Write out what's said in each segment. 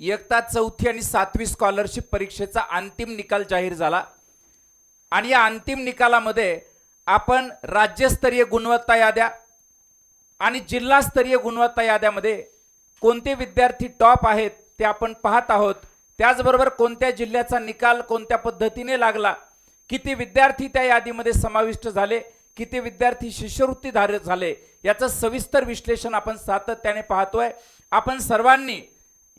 इयत्ता 4थी आणि 7वी स्कॉलरशिप परीक्षेचा अंतिम निकाल जाहीर झाला आणि या अंतिम निकालामध्ये आपण राज्यस्तरीय गुणवत्ता याद्या आणि जिल्हास्तरीय गुणवत्ता याद्यामध्ये कोणते विद्यार्थी टॉप आहेत ते आपण पाहत आहोत। त्याचबरोबर कोणत्या जिल्ह्याचा निकाल कोणत्या पद्धतीने लागला, किती विद्यार्थी त्या यादीमध्ये समाविष्ट झाले, किती विद्यार्थी शिष्यवृत्तीधारक झाले, याचं सविस्तर विश्लेषण आपण सातत्याने पाहतोय। आपण सर्वांनी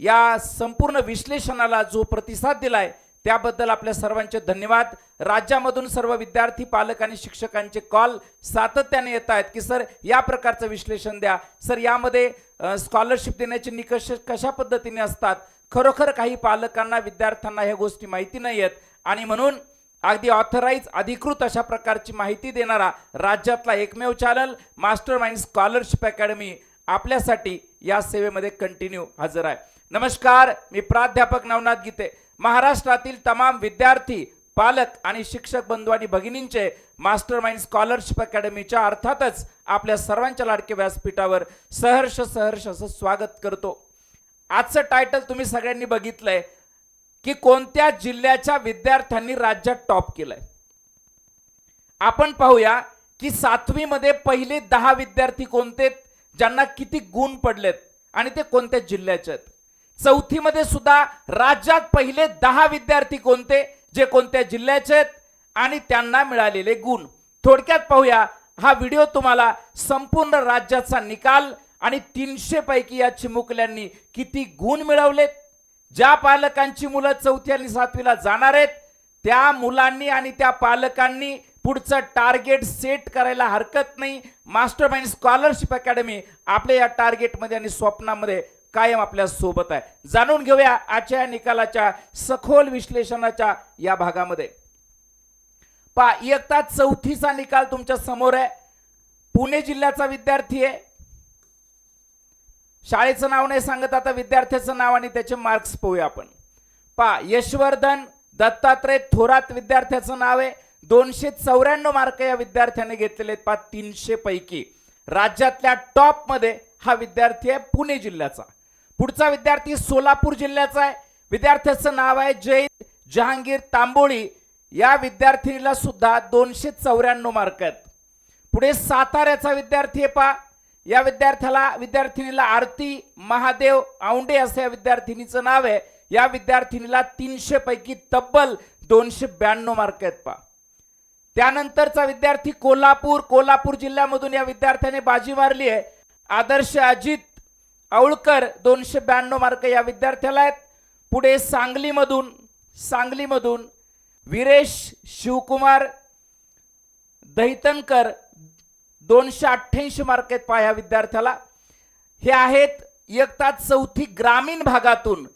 या संपूर्ण विश्लेषणाला जो प्रतिसाद दिलाय त्याबद्दल आपल्या सर्वांचे धन्यवाद। राज्यामधून सर्व विद्यार्थी पालक आणि शिक्षकांचे कॉल सातत्याने येत आहेत की सर या प्रकारचं विश्लेषण द्या, सर यामध्ये स्कॉलरशिप देण्याचे निकष कशा पद्धतीने असतात। खरोखर काही पालकांना विद्यार्थ्यांना ह्या गोष्टी माहिती नाही आहेत आणि म्हणून अगदी ऑथराइज अधिकृत अशा प्रकारची माहिती देणारा राज्यातला एकमेव channel master mind scholarship academy आपल्यासाठी या सेवेमध्ये कंटिन्यू हजर आहे। नमस्कार, मी प्राध्यापक नवनाथ गीते। महाराष्ट्रातील तमाम विद्यार्थी पालक आणि शिक्षक बंधू आणि भगिनींचे मास्टर माइंड स्कॉलरशिप अकॅडमीच्या अर्थातच आपल्या सर्वांच्या लाडके व्यासपीठावर सहर्ष असं स्वागत करतो। आजचं टायटल तुम्ही सगळ्यांनी बघितलंय की कोणत्या जिल्ह्याच्या विद्यार्थ्यांनी राज्यात टॉप केलंय। आपण पाहूया की 7वी मध्ये पहिले 10 विद्यार्थी कोणते ज्यांना किती गुण पडलेत आणि ते कोणत्या जिल्ह्याचे आहेत। 4थी मध्ये सुद्धा राज्यात पहिले 10 विद्यार्थी कोणते जे कोणत्या जिल्ह्याचे आहेत आणि त्यांना मिळालेले गुण। थोडक्यात पाहूया हा व्हिडिओ तुम्हाला संपूर्ण राज्याचा निकाल आणि 300 पैकी या चिमुकल्यांनी किती गुण मिळवलेत, ज्या पालकांची मुलं 4थी आणि 7वीला जाणार आहेत त्या मुलांनी आणि त्या पालकांनी पुढचं टार्गेट सेट करायला हरकत नाही। मास्टर माइंड स्कॉलरशिप अकॅडमी आपल्या या टार्गेटमध्ये आणि स्वप्नामध्ये कायम आपल्या सोबत आहे। जाणून घेऊया आजच्या निकालाच्या सखोल विश्लेषणाच्या या भागामध्ये। पहा, इयत्ता 4थीचा निकाल तुमच्या समोर आहे। पुणे जिल्ह्याचा विद्यार्थी आहे। शाळेचं नाव नाही सांगत, आता विद्यार्थ्याचं नाव आणि त्याचे मार्क्स पाहूया आपण। पहा, यशवर्धन दत्तात्रय थोरात विद्यार्थ्याचं नाव आहे। 294 मार्क या विद्यार्थ्याने घेतलेले आहेत। पहा, 300 पैकी राज्यातल्या टॉप मध्ये हा विद्यार्थी आहे पुणे जिल्ह्याचा। पुढचा विद्यार्थी सोलापूर जिल्ह्याचा आहे। विद्यार्थ्याचं नाव आहे जय जहांगीर तांबोळी। या विद्यार्थिनीला सुद्धा 294 मार्क आहेत। पुढे साताऱ्याचा विद्यार्थी आहे। पहा, या विद्यार्थिनीला आरती महादेव औंडे असं या विद्यार्थिनीचं नाव आहे। या विद्यार्थिनीला 300 पैकी तब्बल 292 मार्क आहेत। पहा, त्यानंतरचा विद्यार्थी कोल्हापूर जिल्ह्यामधून या विद्यार्थ्याने बाजी मारली आहे। आदर्श अजित औळकर 292 मार्क या विद्यार्थ्याला आहेत। पुढे सांगलीमधून वीरेश शिवकुमार दहितनकर 288 मार्क आहेत। पहा, या विद्यार्थ्याला हे आहेत इयत्ता 4थी ग्रामीण भागातून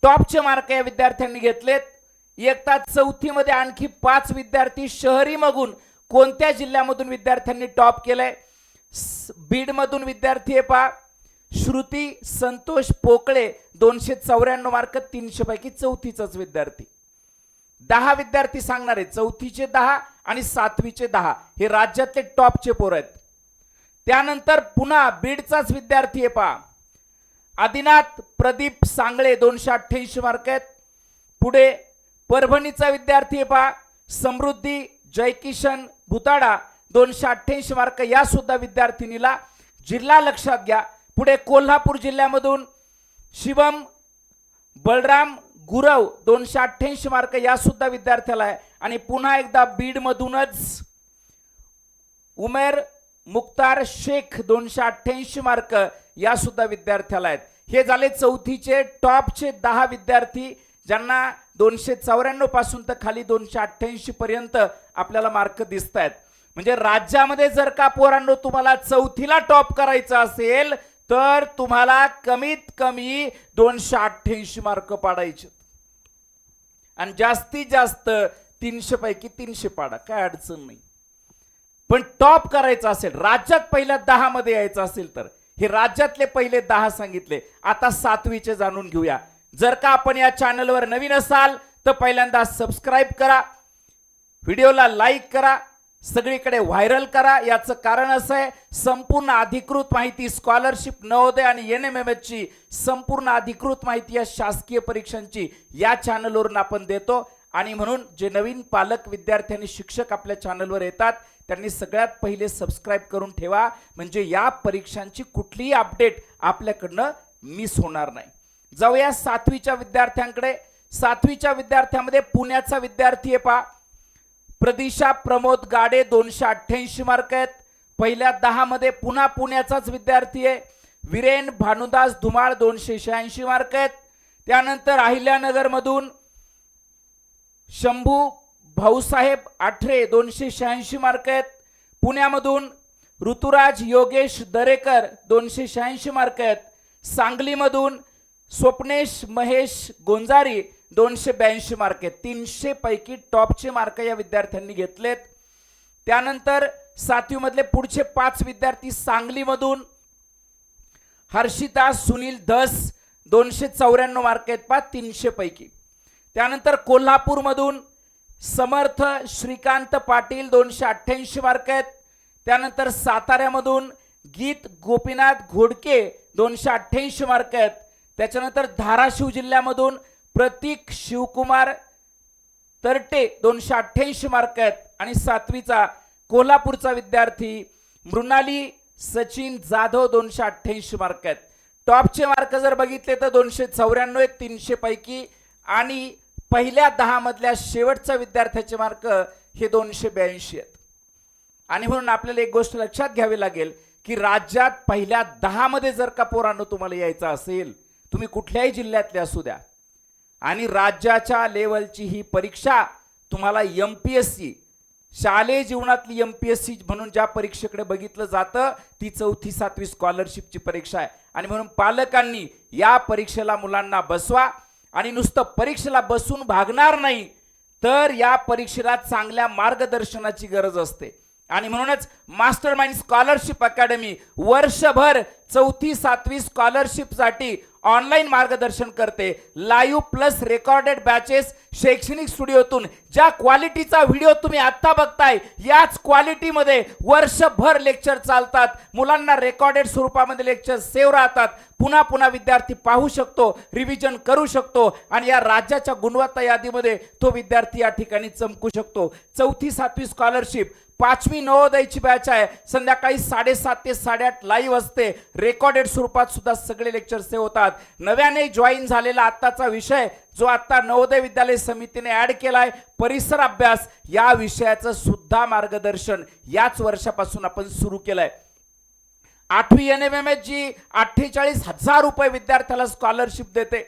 टॉपचे मार्क या विद्यार्थ्यांनी घेतलेत। इयत्ता 4थी मध्ये आणखी 5 विद्यार्थी शहरी मधून कोणत्या जिल्ह्यामधून विद्यार्थ्यांनी टॉप केलंय। बीड मधून विद्यार्थी आहे। पहा, श्रुती संतोष पोकळे 294 मार्क, 300 पैकी 4थीचाच विद्यार्थी। 10 विद्यार्थी सांगणार आहेत, 4थीचे 10 आणि 7वीचे 10 हे राज्यातले टॉपचे पोर आहेत। त्यानंतर पुन्हा बीडचाच विद्यार्थी आहे। पहा, आदिनाथ प्रदीप सांगळे 288 मार्क आहेत। पुढे परभणीचा विद्यार्थी आहे। पहा, समृद्धी जयकिशन भुताडा 288 मार्क या सुद्धा विद्यार्थिनीला। जिल्हा लक्षात घ्या। पुढे कोल्हापूर जिल्ह्यामधून शिवम बलराम गुरव 288 मार्क या सुद्धा विद्यार्थ्याला आहे। आणि पुन्हा एकदा बीड मधूनच उमेर मुख्तार शेख 288 मार्क या सुद्धा विद्यार्थ्याला आहेत। हे झाले 4थीचे टॉपचे 10 विद्यार्थी ज्यांना 294 पासून तर खाली 288 पर्यंत आपल्याला मार्क दिसत आहेत। म्हणजे राज्यामध्ये जर का पोरांनो तुम्हाला 4थीला टॉप करायचं असेल तर तुम्हाला कमीत कमी 288 मार्क पाडायचे आणि जास्तीत जास्त 300 पैकी 300 पाडा, काय अडचण नाही। पण टॉप करायचं असेल, राज्यात पहिल्या 10 मध्ये यायचं असेल तर हे राज्यातले पहिले 10 सांगितले। आता 7वीचे जाणून घेऊया। जर का आपण या चॅनलवर नवीन असाल तर पहिल्यांदा सबस्क्राइब करा, व्हिडिओला लाईक करा, सगळीकडे व्हायरल करा। याचं कारण असं आहे, संपूर्ण अधिकृत माहिती स्कॉलरशिप, नवोदय आणि NMMS ची संपूर्ण अधिकृत माहिती या शासकीय परीक्षांची या चॅनलवरून आपण देतो। आणि म्हणून जे नवीन पालक, विद्यार्थी आणि शिक्षक आपल्या चॅनलवर येतात त्यांनी सगळ्यात पहिले सबस्क्राइब करून ठेवा, म्हणजे या परीक्षांची कुठलीही अपडेट आपल्याकडनं मिस होणार नाही। जाऊया 7वीच्या विद्यार्थ्यांकडे। 7वीच्या विद्यार्थ्यांमध्ये पुण्याचा विद्यार्थी आहे पहा, प्रदिशा प्रमोद गाडे 288 मार्क आहेत। पहिल्या 10 मध्ये पुन्हा पुण्याचाच विद्यार्थी आहे वीरेन भानुदास धुमाळ 286 मार्क आहेत। त्यानंतर अहिल्यानगर मधून शंभू भाऊसाहेब आठरे 286 मार्क आहेत। पुण्यामधून ऋतुराज योगेश दरेकर 286 मार्क आहेत। सांगलीमधून स्वप्नेश महेश गोंजारी 282 मार्क आहेत। 300 पैकी टॉपचे मार्क या विद्यार्थ्यांनी घेतलेत। त्यानंतर 7वी मधले पुढचे 5 विद्यार्थी सांगलीमधून हर्षिता सुनील धस 294 मार्क आहेत पहा 300 पैकी। त्यानंतर कोल्हापूर मधून समर्थ श्रीकांत पाटील 288 मार्क आहेत। त्यानंतर साताऱ्यामधून गीत गोपीनाथ घोडके 288 मार्क आहेत। त्याच्यानंतर धाराशिव जिल्ह्यामधून प्रतीक शिवकुमार तरटे 288 मार्क आहेत। आणि 7वीचा कोल्हापूरचा विद्यार्थी मृणाली सचिन जाधव 288 मार्क आहेत। टॉपचे मार्क जर बघितले तर 294 आहेत 300 पैकी, आणि पहिल्या 10 मधल्या शेवटच्या विद्यार्थ्याचे मार्क हे 282 आहेत। आणि म्हणून आपल्याला एक गोष्ट लक्षात घ्यावी लागेल की राज्यात पहिल्या 10 मध्ये जर का पोरांनो तुम्हाला यायचं असेल, तुम्ही कुठल्याही जिल्ह्यातले असू द्या, आणि राज्याच्या लेवलची ही परीक्षा तुम्हाला MPSC शालेय जीवनातली MPSC म्हणून ज्या परीक्षेकडे बघितलं जातं ती 4थी 7वी स्कॉलरशिपची परीक्षा आहे। आणि म्हणून पालकांनी या परीक्षेला मुलांना बसवा, आणि नुसतं परीक्षेला बसून भागणार नाही तर या परीक्षेला चांगल्या मार्गदर्शनाची गरज असते। आणि म्हणूनच मास्टरमाइंड स्कॉलरशिप अकॅडमी वर्षभर 4थी 7वी स्कॉलरशिपसाठी ऑनलाईन मार्गदर्शन करते। लाईव्ह प्लस रेकॉर्डेड बॅचेस शैक्षणिक स्टुडिओतून ज्या क्वालिटीचा व्हिडिओ तुम्ही आता बघताय याच क्वालिटीमध्ये वर्षभर लेक्चर चालतात। मुलांना रेकॉर्डेड स्वरूपामध्ये लेक्चर सेव्ह राहतात, पुन्हा पुन्हा विद्यार्थी पाहू शकतो, रिव्हिजन करू शकतो, आणि या राज्याच्या गुणवत्ता यादीमध्ये तो विद्यार्थी या ठिकाणी चमकू शकतो। 4थी 7वी स्कॉलरशिप 5वी नवोदयची बॅच आहे, संध्याकाळी 7:30 ते 8:30 लाईव्ह असते, रेकॉर्डेड स्वरूपात सुद्धा सगळे लेक्चर सेव्ह होतात। नव्याने जॉईन झालेला आत्ताचा विषय जो आता नवोदय विद्यालय समितीने ऍड केलाय, परिसर अभ्यास, या विषयाचं सुद्धा मार्गदर्शन याच वर्षापासून आपण सुरू केलंय। 8वी NMMS जी 48,000 रुपये विद्यार्थ्याला स्कॉलरशिप देते,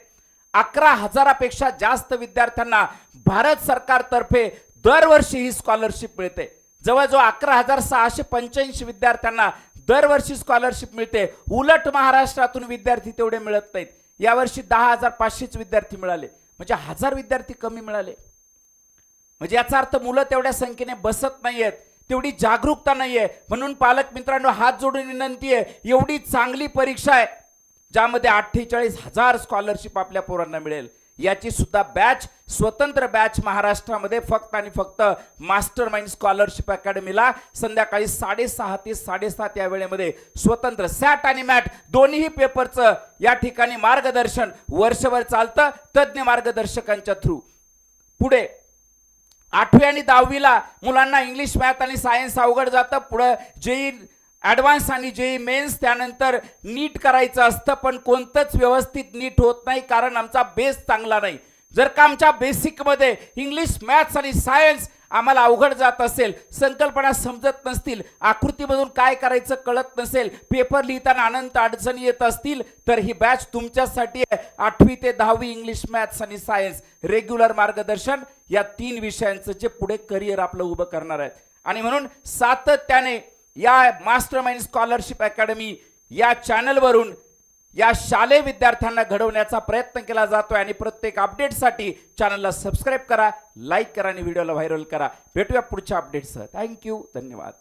11,000 पेक्षा जास्त विद्यार्थ्यांना भारत सरकारतर्फे दरवर्षी ही स्कॉलरशिप मिळते। जवळजवळ 11,685 विद्यार्थ्यांना दरवर्षी स्कॉलरशिप मिळते। उलट महाराष्ट्रातून विद्यार्थी तेवढे मिळत नाहीत। यावर्षी 10,500 विद्यार्थी मिळाले, म्हणजे 1000 विद्यार्थी कमी मिळाले। म्हणजे याचा अर्थ मुलं तेवढ्या संख्येने बसत नाहीयेत, तेवढी जागरूकता नाहीये। म्हणून पालक मित्रांनो, हात जोडून विनंती आहे, एवढी चांगली परीक्षा आहे ज्यामध्ये 48,000 स्कॉलरशिप आपल्या पोरांना मिळेल, याची सुद्धा बॅच, स्वतंत्र बॅच महाराष्ट्रामध्ये फक्त आणि फक्त मास्टरमाइंड स्कॉलरशिप अकॅडमीला संध्याकाळी 6:30 ते 7:30 या वेळेमध्ये स्वतंत्र सॅट आणि मॅट दोन्ही पेपरचं या ठिकाणी मार्गदर्शन वर्षभर चालतं तज्ञ मार्गदर्शकांच्या थ्रू। पुढे 8वी आणि 10वीला मुलांना इंग्लिश, मॅथ आणि सायन्स अवघड जातं, पुढे JEE ॲडव्हान्स आणि JEE मेन्स, त्यानंतर नीट करायचं असतं, पण कोणतंच व्यवस्थित नीट होत नाही कारण आमचा बेस चांगला नाही। जर का आमच्या बेसिकमध्ये इंग्लिश, मॅथ्स आणि सायन्स आम्हाला अवघड जात असेल, संकल्पना समजत नसतील, आकृतीमधून काय करायचं कळत नसेल, पेपर लिहिताना अनंत अडचणी येत असतील, तर ही बॅच तुमच्यासाठी आहे। 8वी ते 10वी इंग्लिश, मॅथ्स आणि सायन्स रेग्युलर मार्गदर्शन, या 3 विषयांचं जे पुढे करिअर आपलं उभं करणार आहेत। आणि म्हणून सातत्याने या मास्टरमाइंड स्कॉलरशिप अकॅडमी या चॅनलवरून या शालेय विद्यार्थ्यांना घडवण्याचा प्रयत्न केला जातोय। आणि प्रत्येक अपडेटसाठी चॅनलला सबस्क्राइब करा, लाईक करा आणि व्हिडिओला व्हायरल करा। भेटूया पुढच्या अपडेटसह। थँक्यू, धन्यवाद।